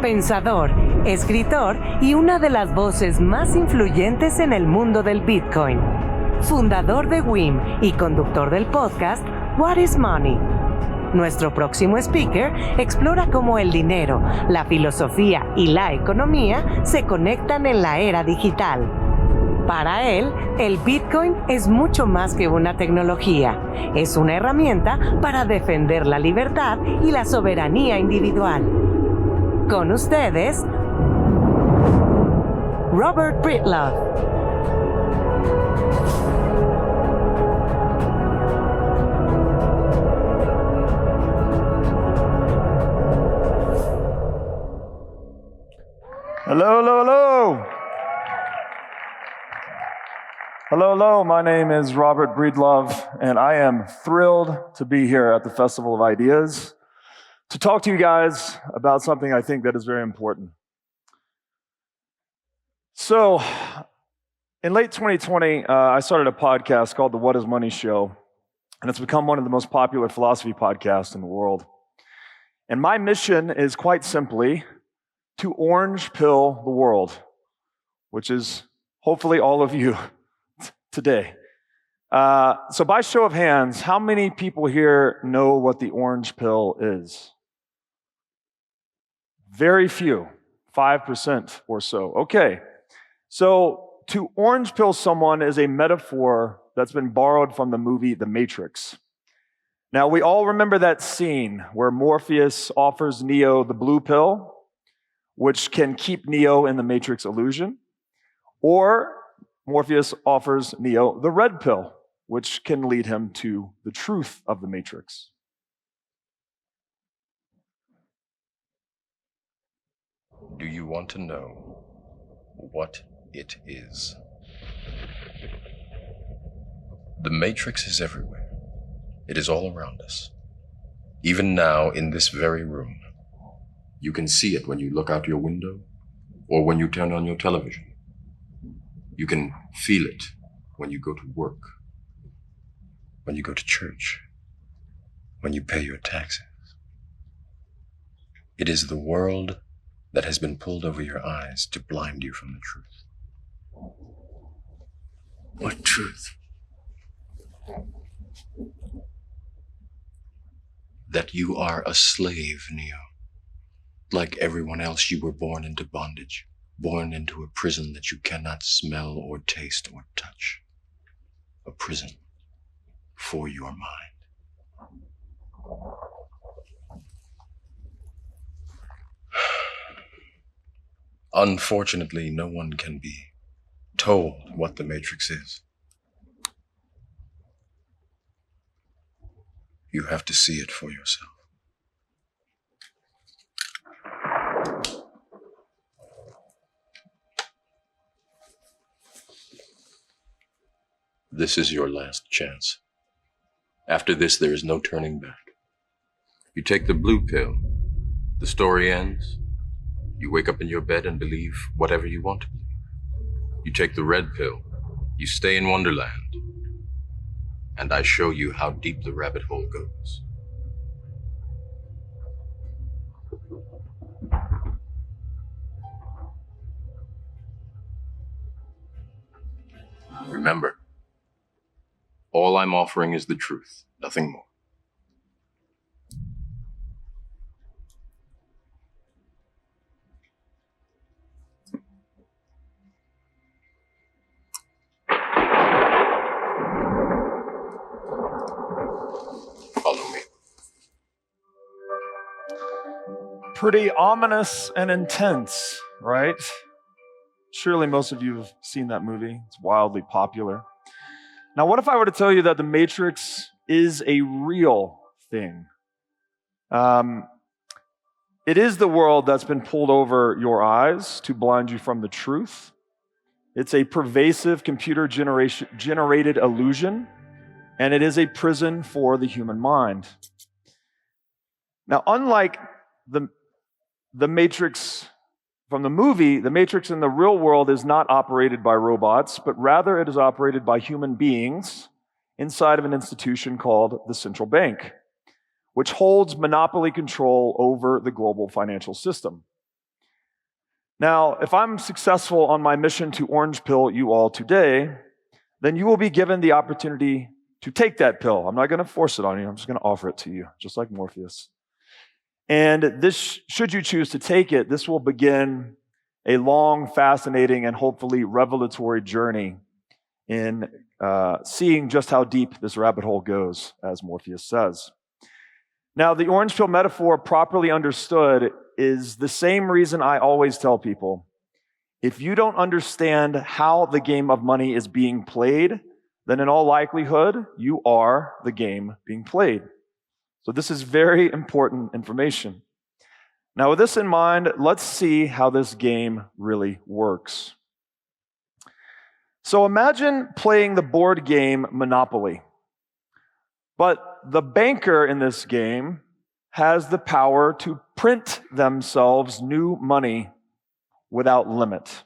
pensador, escritor y una de las voces más influyentes en el mundo del Bitcoin. Fundador de WIM y conductor del podcast What is Money? Nuestro próximo speaker explora cómo el dinero, la filosofía y la economía se conectan en la era digital. Para él, el Bitcoin es mucho más que una tecnología. Es una herramienta para defender la libertad y la soberanía individual. Con ustedes, Robert Breedlove. Hello, hello, hello. Hello, hello. My name is Robert Breedlove, and I am thrilled to be here at the Festival of Ideas to talk to you guys about something I think that is very important. So, in late 2020, I started a podcast called the What is Money Show, and it's become one of the most popular philosophy podcasts in the world. And my mission is quite simply to orange pill the world, which is hopefully all of you today. So by show of hands, how many people here know what the orange pill is? Very few, 5% or so. Okay, so to orange pill someone is a metaphor that's been borrowed from the movie The Matrix. Now, we all remember that scene where Morpheus offers Neo the blue pill, which can keep Neo in the Matrix illusion, or Morpheus offers Neo the red pill, which can lead him to the truth of the Matrix. Do you want to know what it is? The Matrix is everywhere. It is all around us. Even now, in this very room. You can see it when you look out your window or when you turn on your television. You can feel it when you go to work, when you go to church, when you pay your taxes. It is the world that has been pulled over your eyes to blind you from the truth. What truth? That you are a slave, Neo. Like everyone else, you were born into bondage, born into a prison that you cannot smell or taste or touch. A prison for your mind. Unfortunately, no one can be told what the Matrix is. You have to see it for yourself. This is your last chance. After this, there is no turning back. You take the blue pill. The story ends. You wake up in your bed and believe whatever you want to believe. You take the red pill. You stay in Wonderland. And I show you how deep the rabbit hole goes. Remember, all I'm offering is the truth, nothing more. Follow me. Pretty ominous and intense, right? Surely most of you have seen that movie. It's wildly popular. Now, what if I were to tell you that the Matrix is a real thing? It is the world that's been pulled over your eyes to blind you from the truth. It's a pervasive computer-generated illusion, and it is a prison for the human mind. Now, unlike the Matrix from the movie, the Matrix in the real world is not operated by robots, but rather it is operated by human beings inside of an institution called the central bank, which holds monopoly control over the global financial system. Now, if I'm successful on my mission to orange pill you all today, then you will be given the opportunity to take that pill. I'm not going to force it on you. I'm just going to offer it to you, just like Morpheus. And this, should you choose to take it, this will begin a long, fascinating, and hopefully revelatory journey in seeing just how deep this rabbit hole goes, as Morpheus says. Now, the orange pill metaphor, properly understood, is the same reason I always tell people, if you don't understand how the game of money is being played, then in all likelihood, you are the game being played. So this is very important information. Now, with this in mind, let's see how this game really works. So imagine playing the board game Monopoly. But the banker in this game has the power to print themselves new money without limit.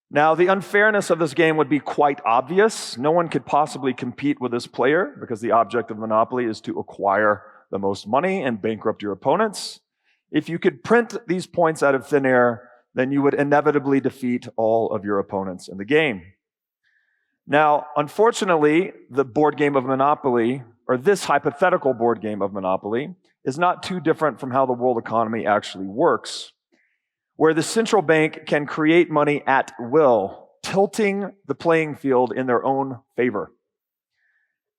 Now, the unfairness of this game would be quite obvious. No one could possibly compete with this player because the object of Monopoly is to acquire the most money and bankrupt your opponents. If you could print these points out of thin air, then you would inevitably defeat all of your opponents in the game. Now, unfortunately, the board game of Monopoly, or this hypothetical board game of Monopoly, is not too different from how the world economy actually works, where the central bank can create money at will, tilting the playing field in their own favor.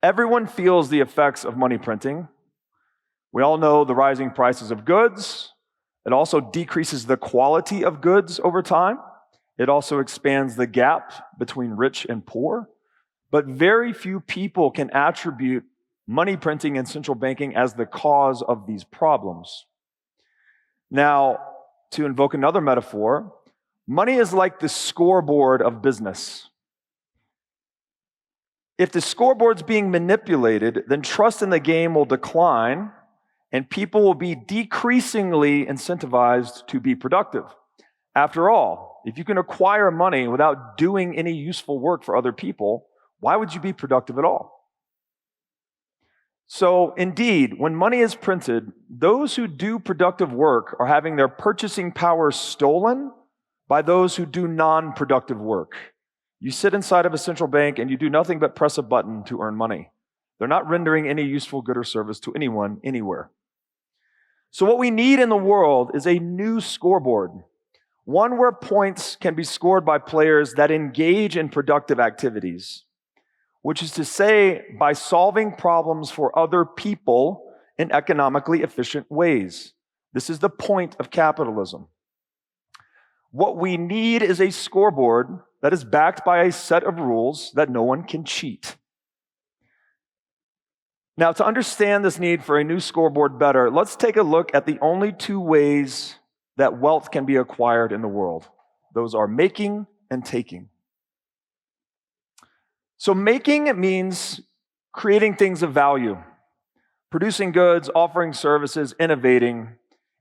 Everyone feels the effects of money printing. We all know the rising prices of goods. It also decreases the quality of goods over time. It also expands the gap between rich and poor. But very few people can attribute money printing and central banking as the cause of these problems. Now, to invoke another metaphor, money is like the scoreboard of business. If the scoreboard's being manipulated, then trust in the game will decline, and people will be decreasingly incentivized to be productive. After all, if you can acquire money without doing any useful work for other people, why would you be productive at all? So, indeed, when money is printed, those who do productive work are having their purchasing power stolen by those who do non-productive work. You sit inside of a central bank and you do nothing but press a button to earn money. They're not rendering any useful good or service to anyone, anywhere. So what we need in the world is a new scoreboard, one where points can be scored by players that engage in productive activities, which is to say, by solving problems for other people in economically efficient ways. This is the point of capitalism. What we need is a scoreboard that is backed by a set of rules that no one can cheat. Now, to understand this need for a new scoreboard better, let's take a look at the only two ways that wealth can be acquired in the world. Those are making and taking. So making means creating things of value, producing goods, offering services, innovating,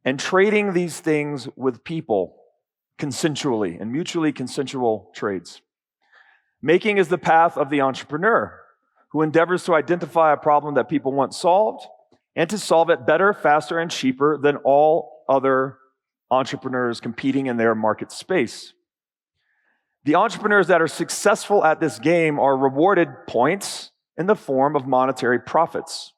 and trading these things with people consensually and mutually consensual trades. Making is the path of the entrepreneur who endeavors to identify a problem that people want solved and to solve it better, faster, and cheaper than all other entrepreneurs competing in their market space. The entrepreneurs that are successful at this game are rewarded points in the form of monetary profits.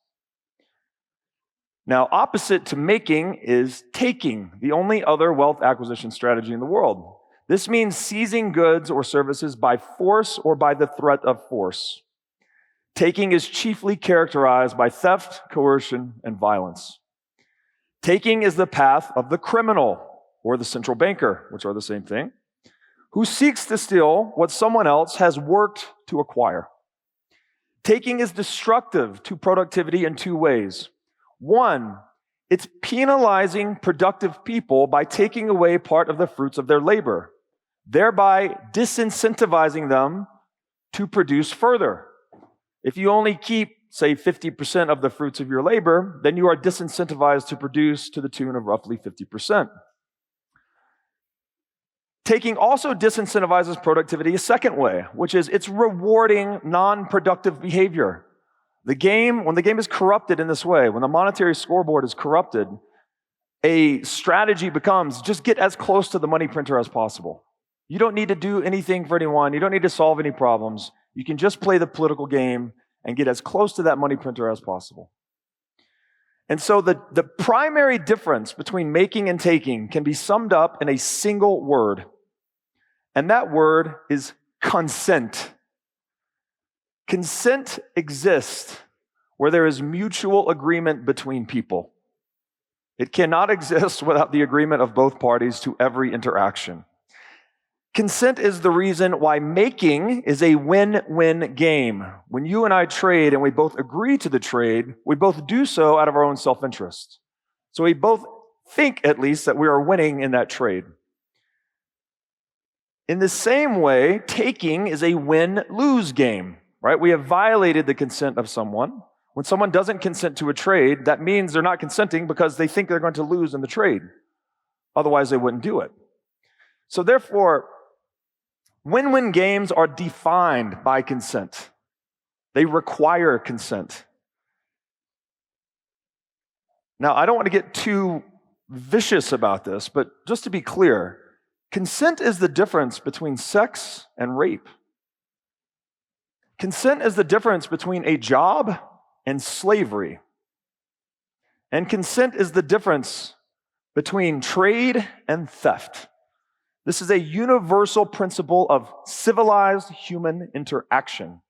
Now, opposite to making is taking, the only other wealth acquisition strategy in the world. This means seizing goods or services by force or by the threat of force. Taking is chiefly characterized by theft, coercion, and violence. Taking is the path of the criminal or the central banker, which are the same thing, who seeks to steal what someone else has worked to acquire. Taking is destructive to productivity in two ways. One, it's penalizing productive people by taking away part of the fruits of their labor, thereby disincentivizing them to produce further. If you only keep, say, 50% of the fruits of your labor, then you are disincentivized to produce to the tune of roughly 50%. Taking also disincentivizes productivity a second way, which is it's rewarding non-productive behavior. When the game is corrupted in this way, when the monetary scoreboard is corrupted, a strategy becomes just get as close to the money printer as possible. You don't need to do anything for anyone. You don't need to solve any problems. You can just play the political game and get as close to that money printer as possible. And so the primary difference between making and taking can be summed up in a single word. And that word is consent. Consent exists where there is mutual agreement between people. It cannot exist without the agreement of both parties to every interaction. Consent is the reason why making is a win-win game. When you and I trade and we both agree to the trade, we both do so out of our own self-interest. So we both think, at least, that we are winning in that trade. In the same way, taking is a win-lose game, right? We have violated the consent of someone. When someone doesn't consent to a trade, that means they're not consenting because they think they're going to lose in the trade. Otherwise, they wouldn't do it. So therefore, win-win games are defined by consent. They require consent. Now, I don't want to get too vicious about this, but just to be clear, consent is the difference between sex and rape. Consent is the difference between a job and slavery. And consent is the difference between trade and theft. This is a universal principle of civilized human interaction.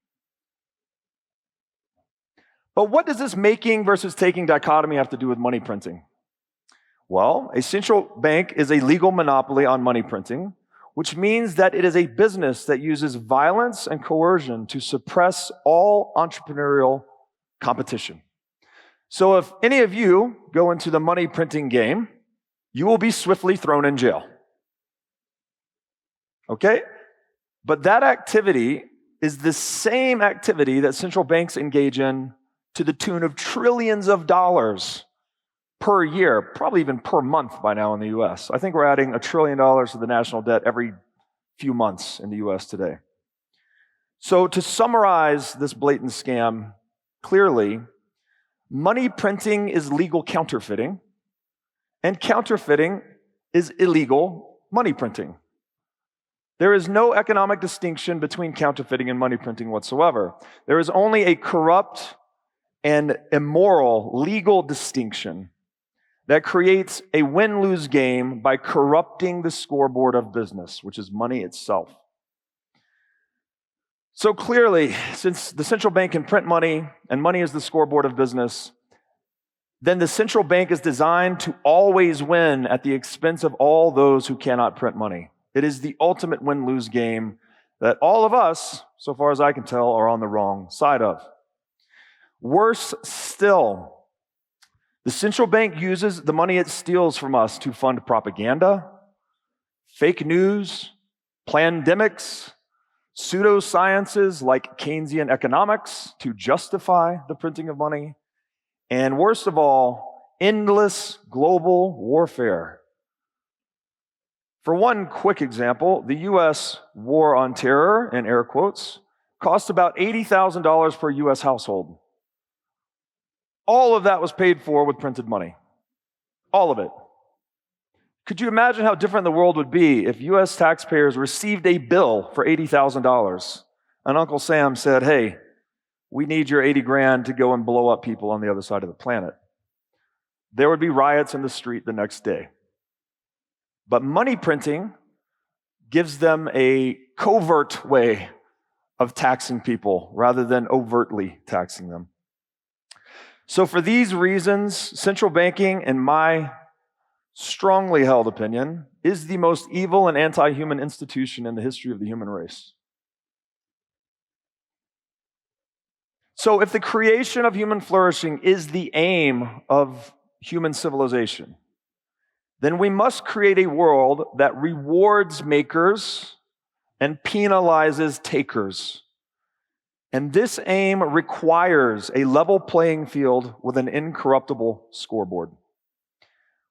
But what does this making versus taking dichotomy have to do with money printing? Well, a central bank is a legal monopoly on money printing, which means that it is a business that uses violence and coercion to suppress all entrepreneurial competition. So if any of you go into the money printing game, you will be swiftly thrown in jail. Okay? But that activity is the same activity that central banks engage in to the tune of trillions of dollars per year, probably even per month by now in the US. I think we're adding $1 trillion to the national debt every few months in the US today. So to summarize this blatant scam clearly, money printing is legal counterfeiting, and counterfeiting is illegal money printing. There is no economic distinction between counterfeiting and money printing whatsoever. There is only a corrupt and immoral legal distinction that creates a win-lose game by corrupting the scoreboard of business, which is money itself. So clearly, since the central bank can print money and money is the scoreboard of business, then the central bank is designed to always win at the expense of all those who cannot print money. It is the ultimate win-lose game that all of us, so far as I can tell, are on the wrong side of. Worse still, the central bank uses the money it steals from us to fund propaganda, fake news, pandemics, pseudosciences like Keynesian economics to justify the printing of money, and worst of all, endless global warfare. For one quick example, the U.S. war on terror, in air quotes, cost about $80,000 per U.S. household. All of that was paid for with printed money. All of it. Could you imagine how different the world would be if U.S. taxpayers received a bill for $80,000 and Uncle Sam said, hey, we need your 80 grand to go and blow up people on the other side of the planet? There would be riots in the street the next day. But money printing gives them a covert way of taxing people rather than overtly taxing them. So for these reasons, central banking, in my strongly held opinion, is the most evil and anti-human institution in the history of the human race. So if the creation of human flourishing is the aim of human civilization, then we must create a world that rewards makers and penalizes takers. And this aim requires a level playing field with an incorruptible scoreboard.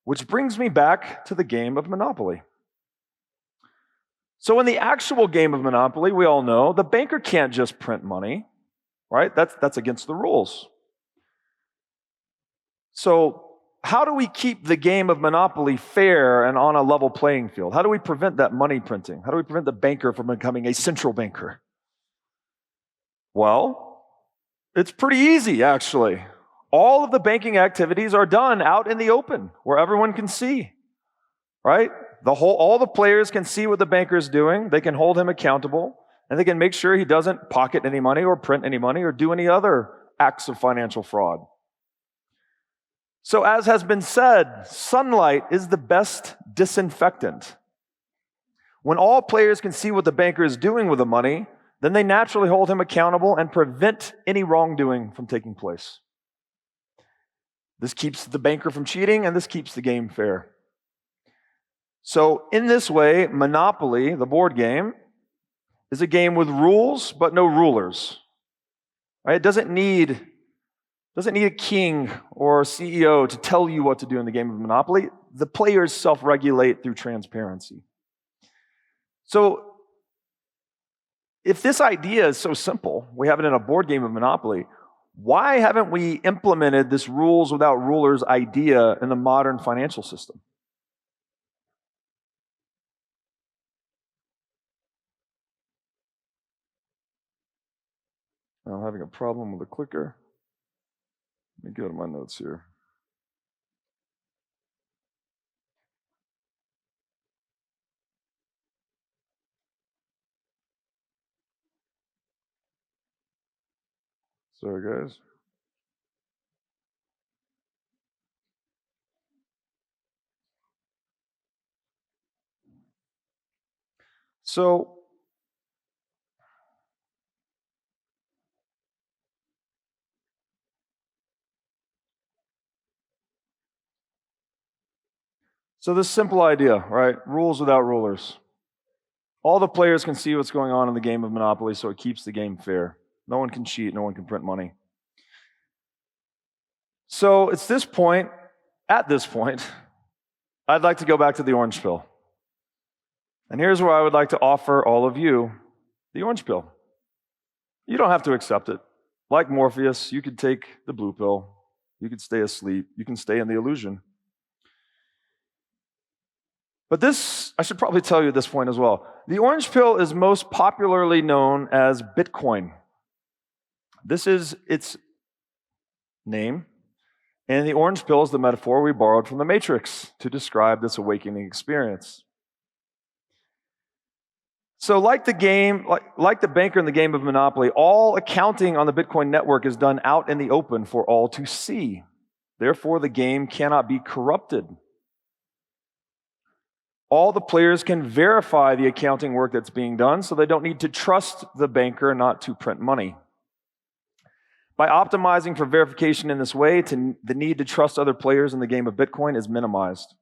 Which brings me back to the game of Monopoly. So in the actual game of Monopoly, we all know the banker can't just print money, right? That's against the rules. So how do we keep the game of Monopoly fair and on a level playing field? How do we prevent that money printing? How do we prevent the banker from becoming a central banker? Well, it's pretty easy, actually. All of the banking activities are done out in the open, where everyone can see, right? All the players can see what the banker is doing. They can hold him accountable, and they can make sure he doesn't pocket any money or print any money or do any other acts of financial fraud. So as has been said, sunlight is the best disinfectant. When all players can see what the banker is doing with the money, then they naturally hold him accountable and prevent any wrongdoing from taking place. This keeps the banker from cheating, and this keeps the game fair. So in this way, Monopoly, the board game, is a game with rules but no rulers. Right? It doesn't need a king or a CEO to tell you what to do in the game of Monopoly. The players self-regulate through transparency. So if this idea is so simple, we have it in a board game of Monopoly, why haven't we implemented this rules without rulers idea in the modern financial system? I'm having a problem with the clicker. Let me go to my notes here. Sorry, guys. So this simple idea, right? Rules without rulers. All the players can see what's going on in the game of Monopoly, so it keeps the game fair. No one can cheat, no one can print money. So at this point, I'd like to go back to the orange pill. And here's where I would like to offer all of you the orange pill. You don't have to accept it. Like Morpheus, you could take the blue pill. You could stay asleep. You can stay in the illusion. But this, I should probably tell you at this point as well. The orange pill is most popularly known as Bitcoin. This is its name. And the orange pill is the metaphor we borrowed from the Matrix to describe this awakening experience. So like the banker in the game of Monopoly, all accounting on the Bitcoin network is done out in the open for all to see. Therefore, the game cannot be corrupted. All the players can verify the accounting work that's being done, so they don't need to trust the banker not to print money. By optimizing for verification in this way, the need to trust other players in the game of Bitcoin is minimized.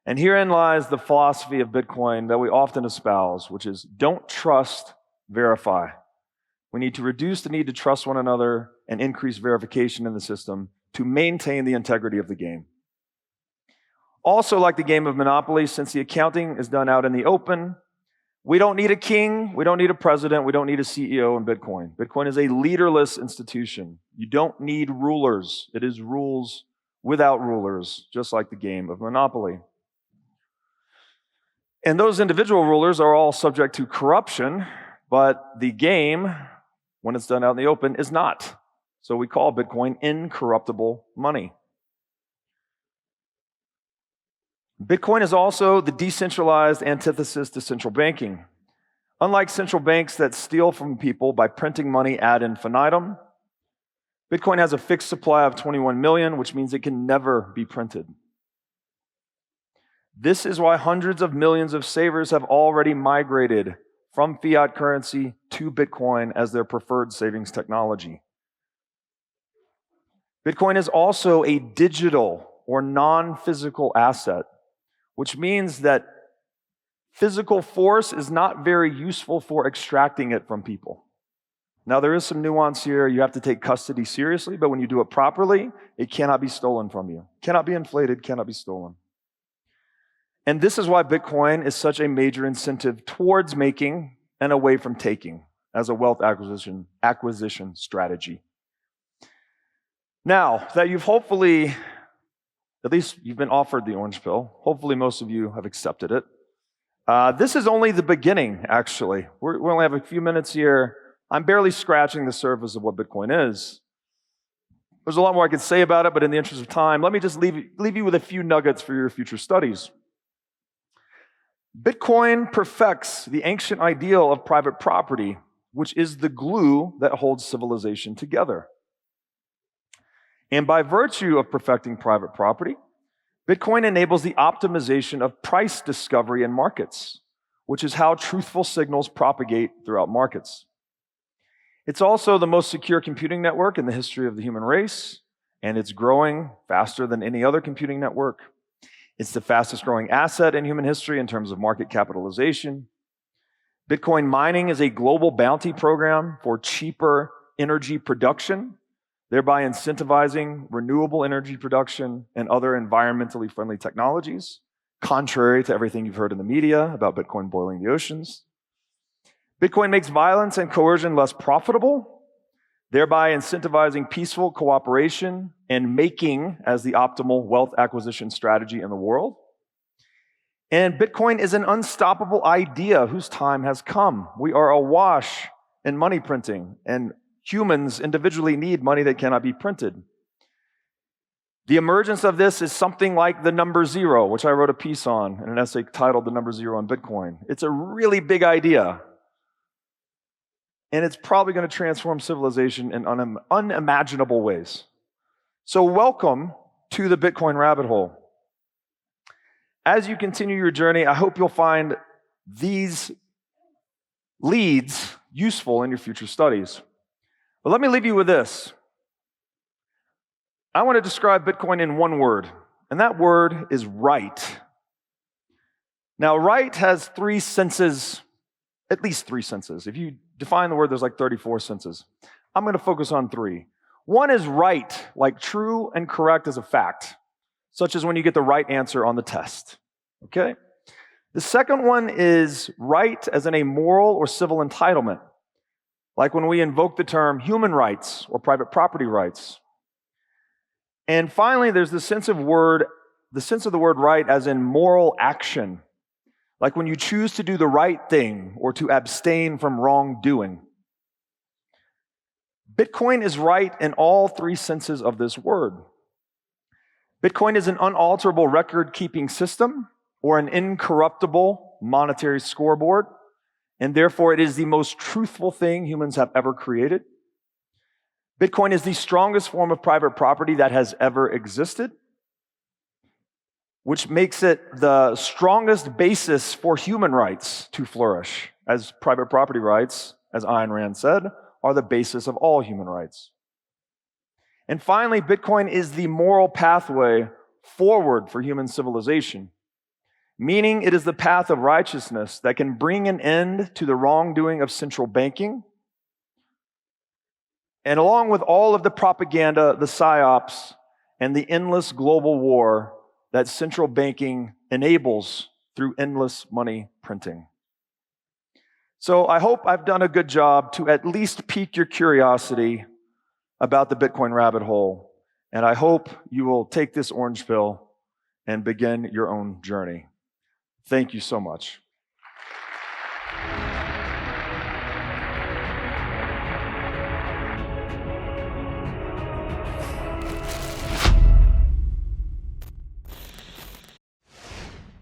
And herein lies the philosophy of Bitcoin that we often espouse, which is don't trust, verify. We need to reduce the need to trust one another and increase verification in the system to maintain the integrity of the game. Also, like the game of Monopoly, since the accounting is done out in the open, we don't need a king, we don't need a president, we don't need a CEO in Bitcoin. Bitcoin is a leaderless institution. You don't need rulers. It is rules without rulers, just like the game of Monopoly. And those individual rulers are all subject to corruption, but the game, when it's done out in the open, is not. So we call Bitcoin incorruptible money. Bitcoin is also the decentralized antithesis to central banking. Unlike central banks that steal from people by printing money ad infinitum, Bitcoin has a fixed supply of 21 million, which means it can never be printed. This is why hundreds of millions of savers have already migrated from fiat currency to Bitcoin as their preferred savings technology. Bitcoin is also a digital or non-physical asset, which means that physical force is not very useful for extracting it from people. Now, there is some nuance here. You have to take custody seriously, but when you do it properly, it cannot be stolen from you. Cannot be inflated, cannot be stolen. And this is why Bitcoin is such a major incentive towards making and away from taking as a wealth acquisition strategy. Now, that you've hopefully At least you've been offered the orange pill. Hopefully most of you have accepted it. This is only the beginning, actually. We only have a few minutes here. I'm barely scratching the surface of what Bitcoin is. There's a lot more I could say about it, but in the interest of time, let me just leave you with a few nuggets for your future studies. Bitcoin perfects the ancient ideal of private property, which is the glue that holds civilization together. And by virtue of perfecting private property, Bitcoin enables the optimization of price discovery in markets, which is how truthful signals propagate throughout markets. It's also the most secure computing network in the history of the human race, and it's growing faster than any other computing network. It's the fastest growing asset in human history in terms of market capitalization. Bitcoin mining is a global bounty program for cheaper energy production, thereby incentivizing renewable energy production and other environmentally friendly technologies, contrary to everything you've heard in the media about Bitcoin boiling the oceans. Bitcoin makes violence and coercion less profitable, thereby incentivizing peaceful cooperation and making as the optimal wealth acquisition strategy in the world. And Bitcoin is an unstoppable idea whose time has come. We are awash in money printing, and humans individually need money that cannot be printed. The emergence of this is something like the number zero, which I wrote a piece on in an essay titled The Number Zero on Bitcoin. It's a really big idea, and it's probably going to transform civilization in unimaginable ways. So welcome to the Bitcoin rabbit hole. As you continue your journey, I hope you'll find these leads useful in your future studies. But let me leave you with this. I want to describe Bitcoin in one word, and that word is right. Now, right has three senses, at least three senses. If you define the word, there's like 34 senses. I'm going to focus on three. One is right, like true and correct as a fact, such as when you get the right answer on the test. Okay? The second one is right as in a moral or civil entitlement, like when we invoke the term human rights or private property rights. And finally, there's the sense of the word right as in moral action, like when you choose to do the right thing or to abstain from wrongdoing. Bitcoin is right in all three senses of this word. Bitcoin is an unalterable record-keeping system or an incorruptible monetary scoreboard, and therefore it is the most truthful thing humans have ever created. Bitcoin is the strongest form of private property that has ever existed, which makes it the strongest basis for human rights to flourish, as private property rights, as Ayn Rand said, are the basis of all human rights. And finally, Bitcoin is the moral pathway forward for human civilization, meaning it is the path of righteousness that can bring an end to the wrongdoing of central banking, and along with all of the propaganda, the psyops, and the endless global war that central banking enables through endless money printing. So I hope I've done a good job to at least pique your curiosity about the Bitcoin rabbit hole, and I hope you will take this orange pill and begin your own journey. Thank you so much.